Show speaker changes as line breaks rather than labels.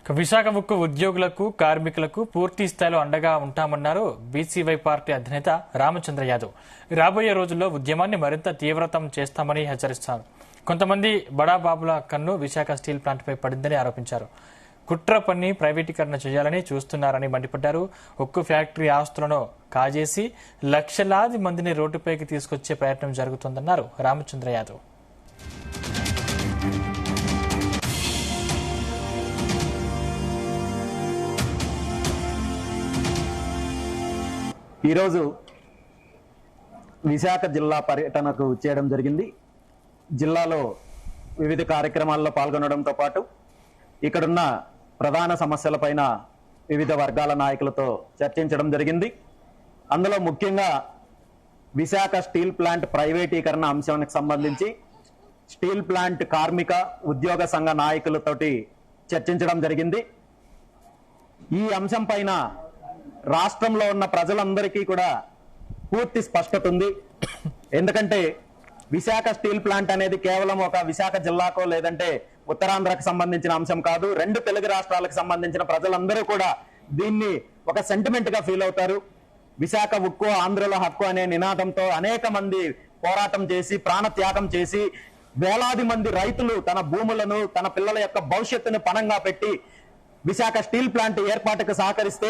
విశాఖ ఉక్కు ఉద్యోగులకు కార్మికులకు పూర్తి స్థాయిలో అండగా ఉంటామన్నారు బీసీవై పార్టీ అధినేత రామచంద్ర యాదవ్. రాబోయే రోజుల్లో ఉద్యమాన్ని మరింత తీవ్రతం చేస్తామని హెచ్చరిస్తారు. కొంతమంది బడాబాబుల కన్ను విశాఖ స్టీల్ ప్లాంట్పై పడిందని ఆరోపించారు. కుట్ర పన్ని ప్రైవేటీకరణ చేయాలని చూస్తున్నారని మండిపడ్డారు. ఉక్కు ఫ్యాక్టరీ ఆస్తులను కాజేసి లక్షలాది మందిని రోడ్డుపైకి తీసుకొచ్చే ప్రయత్నం జరుగుతోందన్నారు రామచంద్ర యాదవ్.
ఈరోజు విశాఖ జిల్లా పర్యటనకు చేయడం జరిగింది. జిల్లాలో వివిధ కార్యక్రమాల్లో పాల్గొనడంతో పాటు ఇక్కడున్న ప్రధాన సమస్యలపైన వివిధ వర్గాల నాయకులతో చర్చించడం జరిగింది. అందులో ముఖ్యంగా విశాఖ స్టీల్ ప్లాంట్ ప్రైవేటీకరణ అంశానికి సంబంధించి స్టీల్ ప్లాంట్ కార్మిక ఉద్యోగ సంఘ నాయకులతోటి చర్చించడం జరిగింది. ఈ అంశం పైన రాష్ట్రంలో ఉన్న ప్రజలందరికీ కూడా పూర్తి స్పష్టత ఉంది. ఎందుకంటే విశాఖ స్టీల్ ప్లాంట్ అనేది కేవలం ఒక విశాఖ జిల్లాకో లేదంటే ఉత్తరాంధ్రకు సంబంధించిన అంశం కాదు. రెండు తెలుగు రాష్ట్రాలకు సంబంధించిన ప్రజలందరూ కూడా దీన్ని ఒక సెంటిమెంట్ గా ఫీల్ అవుతారు. విశాఖ ఉక్కు ఆంధ్రుల హక్కు అనే నినాదంతో అనేక మంది పోరాటం చేసి ప్రాణ త్యాగం చేసి వేలాది మంది రైతులు తన భూములను తన పిల్లల యొక్క భవిష్యత్తును పణంగా పెట్టి విశాఖ స్టీల్ ప్లాంట్ ఏర్పాటుకు సహకరిస్తే